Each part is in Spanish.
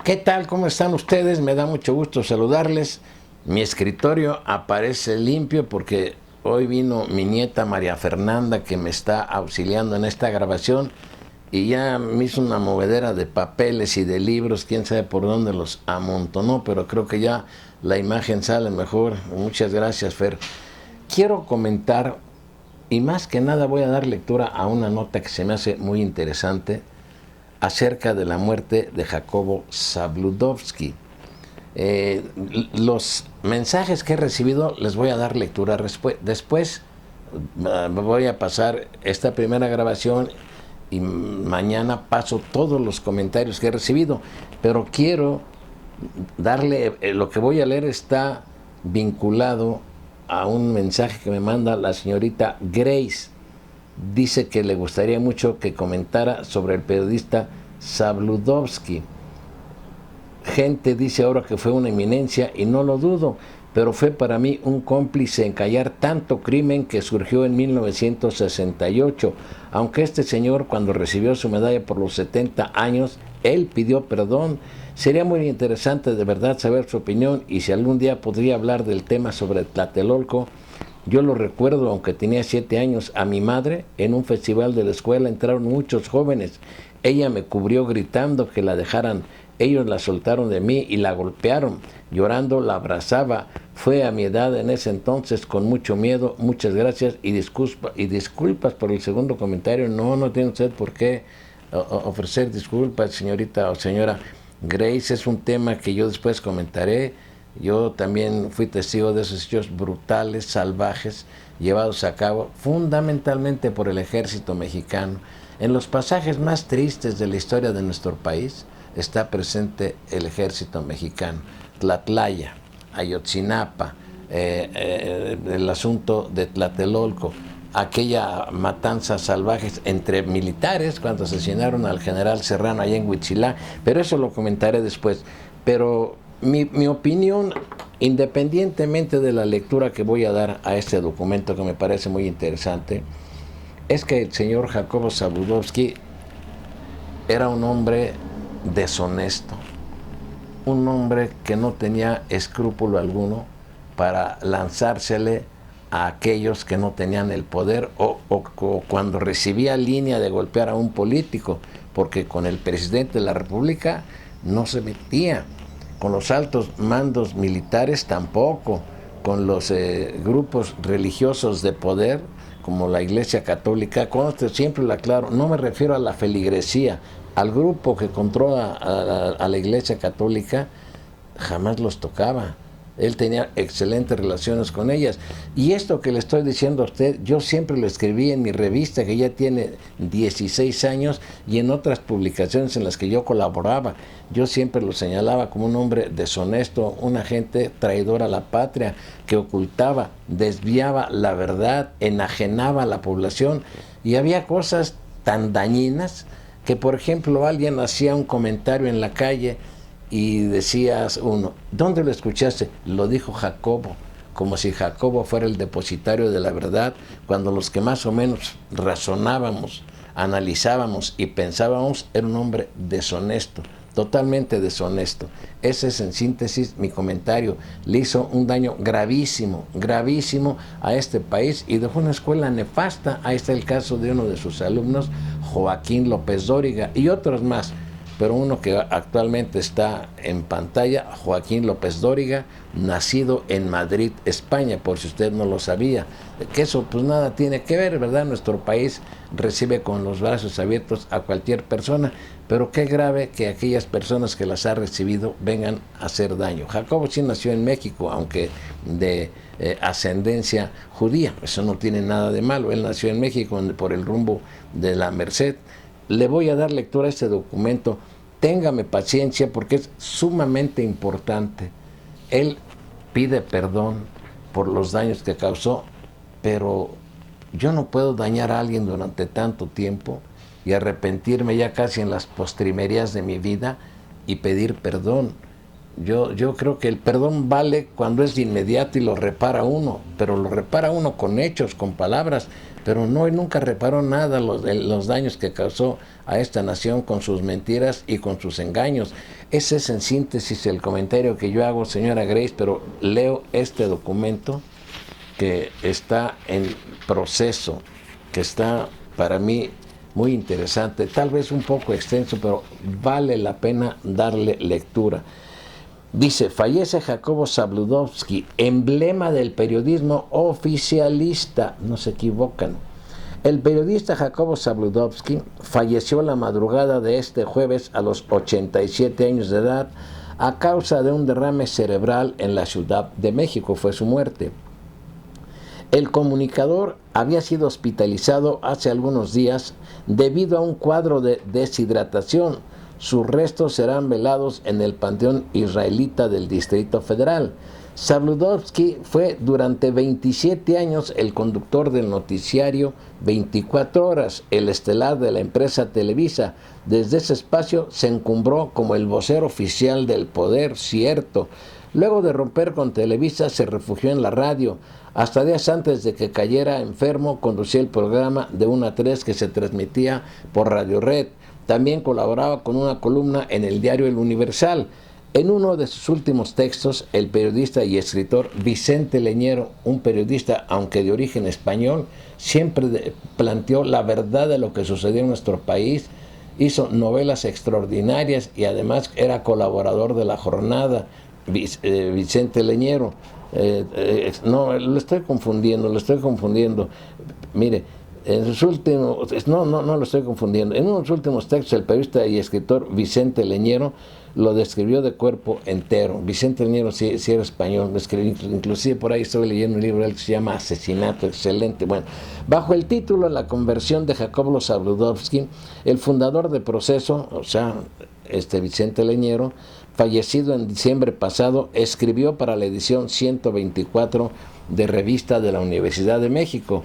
¿Qué tal? ¿Cómo están ustedes? Me da mucho gusto saludarles. Mi escritorio aparece limpio porque hoy vino mi nieta María Fernanda, que me está auxiliando en esta grabación, y ya me hizo una movedera de papeles y de libros, quién sabe por dónde los amontonó, pero creo que ya la imagen sale mejor. Muchas gracias, Fer. Quiero comentar, y más que nada voy a dar lectura a una nota que se me hace muy interesante acerca de la muerte de Jacobo Zabludovsky. Los mensajes que he recibido les voy a dar lectura después. Voy a pasar esta primera grabación y mañana paso todos los comentarios que he recibido, pero quiero darle, lo que voy a leer está vinculado a un mensaje que me manda la señorita Grace. Dice que le gustaría mucho que comentara sobre el periodista Zabludovsky. Gente dice ahora que fue una eminencia y no lo dudo, pero fue para mí un cómplice en callar tanto crimen que surgió en 1968. Aunque este señor, cuando recibió su medalla por los 70 años, él pidió perdón. Sería muy interesante de verdad saber su opinión y si algún día podría hablar del tema sobre Tlatelolco. Yo lo recuerdo, aunque tenía 7 años, a mi madre, en un festival de la escuela entraron muchos jóvenes. Ella me cubrió gritando que la dejaran. Ellos la soltaron de mí y la golpearon. Llorando la abrazaba. Fue a mi edad en ese entonces con mucho miedo. Muchas gracias y disculpas por el segundo comentario. No tiene usted por qué ofrecer disculpas, señorita o señora Grace. Es un tema que yo después comentaré. Yo también fui testigo de esos hechos brutales, salvajes, llevados a cabo fundamentalmente por el ejército mexicano. En los pasajes más tristes de la historia de nuestro país está presente el ejército mexicano. Tlatlaya, Ayotzinapa, el asunto de Tlatelolco, aquella matanza salvajes entre militares cuando asesinaron al general Serrano allá en Huitzilá, pero eso lo comentaré después. Pero mi opinión, independientemente de la lectura que voy a dar a este documento que me parece muy interesante, es que el señor Jacobo Zabludovsky era un hombre deshonesto, un hombre que no tenía escrúpulo alguno para lanzársele a aquellos que no tenían el poder o cuando recibía línea de golpear a un político, porque con el presidente de la República no se metía, con los altos mandos militares tampoco, con los grupos religiosos de poder como la Iglesia Católica. Siempre lo aclaro, no me refiero a la feligresía, al grupo que controla a la Iglesia Católica, jamás los tocaba. Él tenía excelentes relaciones con ellas. Y esto que le estoy diciendo a usted, yo siempre lo escribí en mi revista, que ya tiene 16 años, y en otras publicaciones en las que yo colaboraba. Yo siempre lo señalaba como un hombre deshonesto, un agente traidor a la patria, que ocultaba, desviaba la verdad, enajenaba a la población. Y había cosas tan dañinas que, por ejemplo, alguien hacía un comentario en la calle y decías uno, ¿dónde lo escuchaste? Lo dijo Jacobo, como si Jacobo fuera el depositario de la verdad, cuando los que más o menos razonábamos, analizábamos y pensábamos era un hombre deshonesto, totalmente deshonesto. Ese es en síntesis mi comentario. Le hizo un daño gravísimo, gravísimo a este país y dejó una escuela nefasta. Ahí está el caso de uno de sus alumnos, Joaquín López Dóriga, y otros más. Pero uno que actualmente está en pantalla, Joaquín López Dóriga, nacido en Madrid, España, por si usted no lo sabía, que eso pues nada tiene que ver, ¿verdad? Nuestro país recibe con los brazos abiertos a cualquier persona, pero qué grave que aquellas personas que las ha recibido vengan a hacer daño. Jacobo sí nació en México, aunque de ascendencia judía, eso no tiene nada de malo, él nació en México por el rumbo de la Merced. Le voy a dar lectura a este documento, téngame paciencia porque es sumamente importante. Él pide perdón por los daños que causó, pero yo no puedo dañar a alguien durante tanto tiempo y arrepentirme ya casi en las postrimerías de mi vida y pedir perdón. Yo creo que el perdón vale cuando es de inmediato y lo repara uno, pero lo repara uno con hechos, con palabras, pero no, él nunca reparó nada los daños que causó a esta nación con sus mentiras y con sus engaños. Ese es en síntesis el comentario que yo hago, señora Grace, pero leo este documento que está en proceso, que está para mí muy interesante, tal vez un poco extenso, pero vale la pena darle lectura. Dice, fallece Jacobo Zabludovsky, emblema del periodismo oficialista. No se equivocan. El periodista Jacobo Zabludovsky falleció la madrugada de este jueves a los 87 años de edad a causa de un derrame cerebral en la Ciudad de México. Fue su muerte. El comunicador había sido hospitalizado hace algunos días debido a un cuadro de deshidratación. Sus restos serán velados en el Panteón Israelita del Distrito Federal. Zabludovsky fue durante 27 años el conductor del noticiario 24 horas, el estelar de la empresa Televisa. Desde ese espacio se encumbró como el vocero oficial del poder, cierto. Luego de romper con Televisa se refugió en la radio. Hasta días antes de que cayera enfermo conducía el programa de 1 a 3 que se transmitía por Radio Red. También colaboraba con una columna en el diario El Universal. En uno de sus últimos textos, el periodista y escritor Vicente Leñero, un periodista aunque de origen español, siempre planteó la verdad de lo que sucedió en nuestro país, hizo novelas extraordinarias y además era colaborador de La Jornada. Vicente Leñero, no, lo estoy confundiendo. Mire, en sus últimos, no lo estoy confundiendo. En unos últimos textos, el periodista y escritor Vicente Leñero lo describió de cuerpo entero. Vicente Leñero sí era español, inclusive por ahí estoy leyendo un libro que se llama Asesinato, excelente. Bueno, bajo el título La conversión de Jacobo Zabludovsky, el fundador de Proceso, o sea, Vicente Leñero, fallecido en diciembre pasado, escribió para la edición 124 de Revista de la Universidad de México.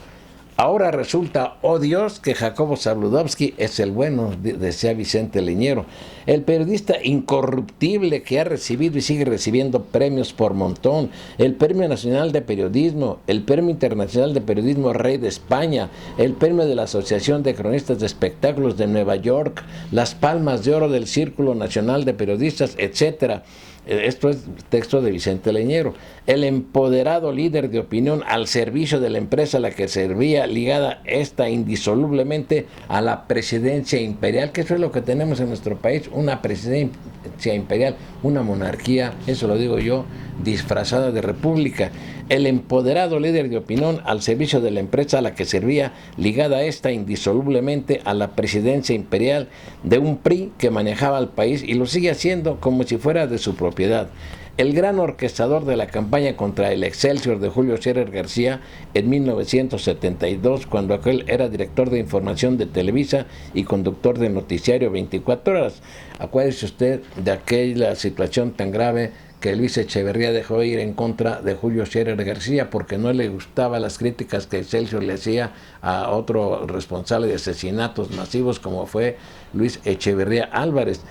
Ahora resulta, oh Dios, que Jacobo Zabludovsky es el bueno, decía Vicente Leñero, el periodista incorruptible que ha recibido y sigue recibiendo premios por montón, el Premio Nacional de Periodismo, el Premio Internacional de Periodismo Rey de España, el Premio de la Asociación de Cronistas de Espectáculos de Nueva York, las Palmas de Oro del Círculo Nacional de Periodistas, etcétera. Esto es texto de Vicente Leñero. El empoderado líder de opinión al servicio de la empresa a la que servía, ligada esta indisolublemente a la presidencia imperial, que eso es lo que tenemos en nuestro país, una presidencia imperial, una monarquía, eso lo digo yo, disfrazada de república. El empoderado líder de opinión al servicio de la empresa a la que servía, ligada a esta indisolublemente a la presidencia imperial de un PRI que manejaba al país y lo sigue haciendo como si fuera de su propiedad. El gran orquestador de la campaña contra el Excelsior de Julio Scherer García en 1972, cuando aquel era director de información de Televisa y conductor de noticiario 24 horas. Acuérdese usted de aquella situación tan grave que Luis Echeverría dejó ir en contra de Julio Scherer García porque no le gustaban las críticas que Excelsior le hacía a otro responsable de asesinatos masivos como fue Luis Echeverría Álvarez.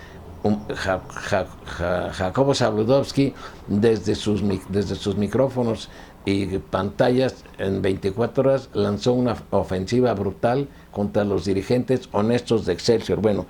Jacobo Zabludovsky desde sus micrófonos y pantallas en 24 horas lanzó una ofensiva brutal contra los dirigentes honestos de Excelsior. Bueno,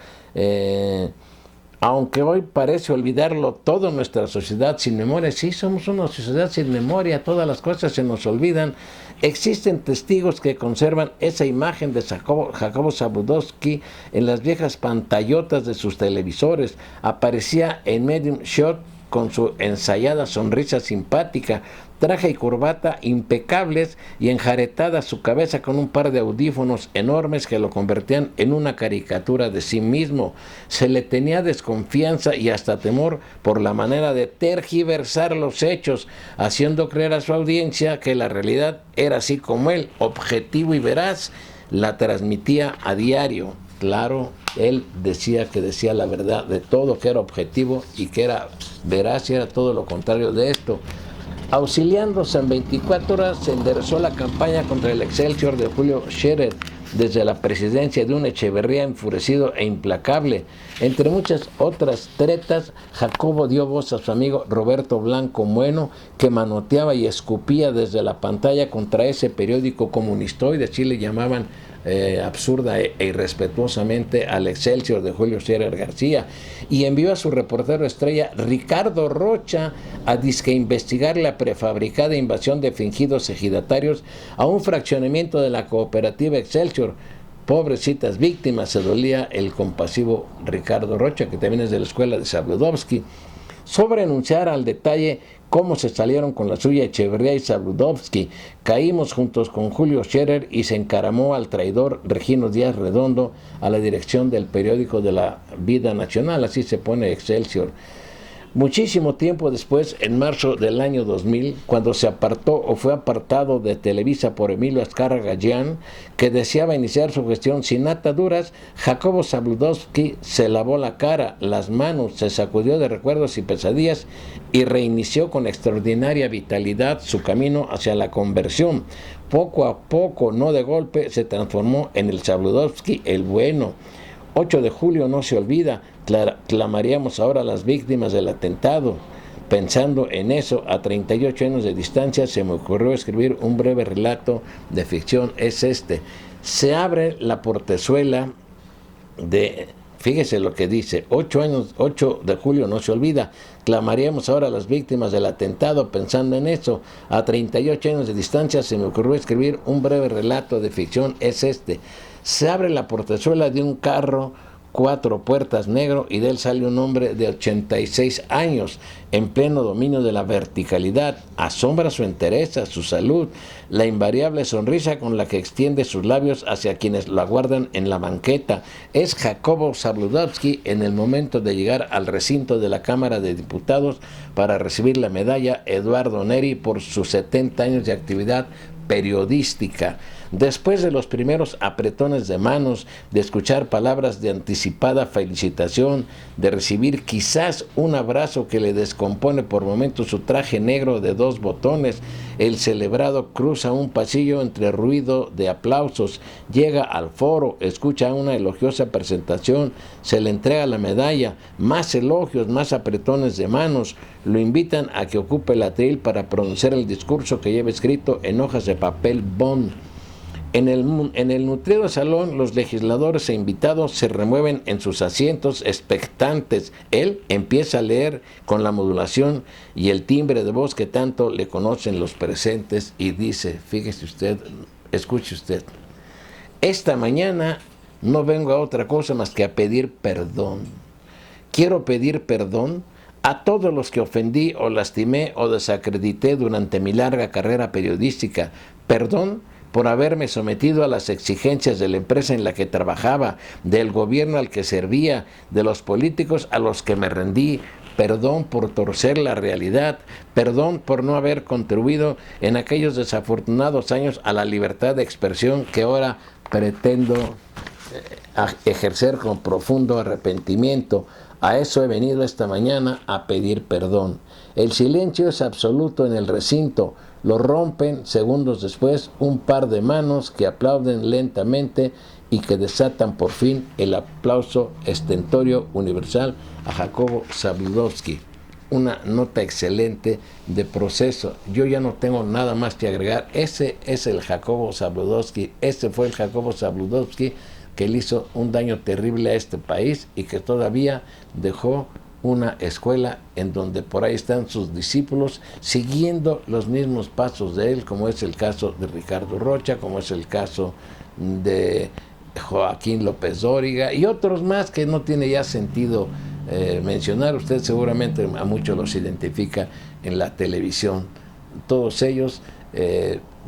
aunque hoy parece olvidarlo todo nuestra sociedad sin memoria, sí somos una sociedad sin memoria, todas las cosas se nos olvidan. Existen testigos que conservan esa imagen de Jacobo Zabludovsky en las viejas pantallotas de sus televisores. Aparecía en medium shot con su ensayada sonrisa simpática, traje y corbata impecables y enjaretada su cabeza con un par de audífonos enormes que lo convertían en una caricatura de sí mismo. Se le tenía desconfianza y hasta temor por la manera de tergiversar los hechos, haciendo creer a su audiencia que la realidad era así como él, objetivo y veraz, la transmitía a diario. Claro, él decía que decía la verdad de todo, que era objetivo y que era veraz y era todo lo contrario de esto. Auxiliándose en 24 horas, se enderezó la campaña contra el Excelsior de Julio Scherer. desde la presidencia de un Echeverría enfurecido e implacable. Entre muchas otras tretas, Jacobo dio voz a su amigo Roberto Blanco Bueno, que manoteaba y escupía desde la pantalla contra ese periódico comunistoide, así le llamaban absurda e irrespetuosamente al Excelsior de Julio Scherer García, y envió a su reportero estrella Ricardo Rocha a disque investigar la prefabricada invasión de fingidos ejidatarios a un fraccionamiento de la cooperativa Excelsior. Pobrecitas víctimas, se dolía el compasivo Ricardo Rocha, que también es de la escuela de Sabludovsky. Sobre enunciar al detalle cómo se salieron con la suya Echeverría y Sabludovsky, caímos juntos con Julio Scherer y se encaramó al traidor Regino Díaz Redondo a la dirección del periódico de la Vida Nacional, así se pone Excelsior. Muchísimo tiempo después, en marzo del año 2000, cuando se apartó o fue apartado de Televisa por Emilio Azcárraga Gallán, que deseaba iniciar su gestión sin ataduras, Jacobo Zabludovsky se lavó la cara, las manos, se sacudió de recuerdos y pesadillas y reinició con extraordinaria vitalidad su camino hacia la conversión. Poco a poco, no de golpe, se transformó en el Zabludovsky el bueno. 8 de julio no se olvida, clamaríamos ahora a las víctimas del atentado. Pensando en eso, a 38 años de distancia, se me ocurrió escribir un breve relato de ficción. Es este. Se abre la portezuela de... Fíjese lo que dice, 8 de julio no se olvida, clamaríamos ahora a las víctimas del atentado. Pensando en eso, a 38 años de distancia, se me ocurrió escribir un breve relato de ficción. Es este. Se abre la portezuela de un carro 4 puertas negro y de él sale un hombre de 86 años en pleno dominio de la verticalidad. Asombra su entereza, su salud, la invariable sonrisa con la que extiende sus labios hacia quienes lo aguardan en la banqueta. Es Jacobo Zabludovsky en el momento de llegar al recinto de la Cámara de Diputados para recibir la medalla Eduardo Neri por sus 70 años de actividad periodística. Después de los primeros apretones de manos, de escuchar palabras de anticipada felicitación, de recibir quizás un abrazo que le descompone por momentos su traje negro de 2 botones, el celebrado cruza un pasillo entre ruido de aplausos, llega al foro, escucha una elogiosa presentación, se le entrega la medalla, más elogios, más apretones de manos, lo invitan a que ocupe el atril para pronunciar el discurso que lleva escrito en hojas de papel bond. En el nutrido salón, los legisladores e invitados se remueven en sus asientos expectantes. Él empieza a leer con la modulación y el timbre de voz que tanto le conocen los presentes y dice, fíjese usted, escuche usted, esta mañana no vengo a otra cosa más que a pedir perdón. Quiero pedir perdón a todos los que ofendí o lastimé o desacredité durante mi larga carrera periodística. Perdón por haberme sometido a las exigencias de la empresa en la que trabajaba, del gobierno al que servía, de los políticos a los que me rendí. Perdón por torcer la realidad, perdón por no haber contribuido en aquellos desafortunados años a la libertad de expresión que ahora pretendo ejercer con profundo arrepentimiento. A eso he venido esta mañana, a pedir perdón. El silencio es absoluto en el recinto. Lo rompen segundos después un par de manos que aplauden lentamente y que desatan por fin el aplauso estentorio universal a Jacobo Zabludovsky. Una nota excelente de proceso. Yo ya no tengo nada más que agregar. Ese es el Jacobo Zabludovsky. Ese fue el Jacobo Zabludovsky que le hizo un daño terrible a este país y que todavía dejó una escuela en donde por ahí están sus discípulos siguiendo los mismos pasos de él, como es el caso de Ricardo Rocha, como es el caso de Joaquín López Dóriga y otros más que no tiene ya sentido mencionar. Usted seguramente a muchos los identifica en la televisión. Todos ellos,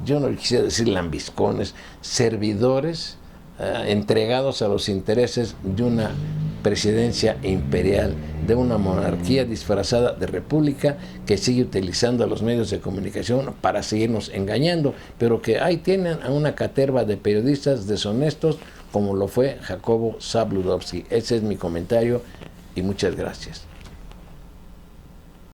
yo no quisiera decir lambiscones, servidores entregados a los intereses de una presidencia imperial, de una monarquía disfrazada de república que sigue utilizando a los medios de comunicación para seguirnos engañando, pero que ahí tienen a una caterva de periodistas deshonestos como lo fue Jacobo Zabludovsky. Ese es mi comentario y muchas gracias.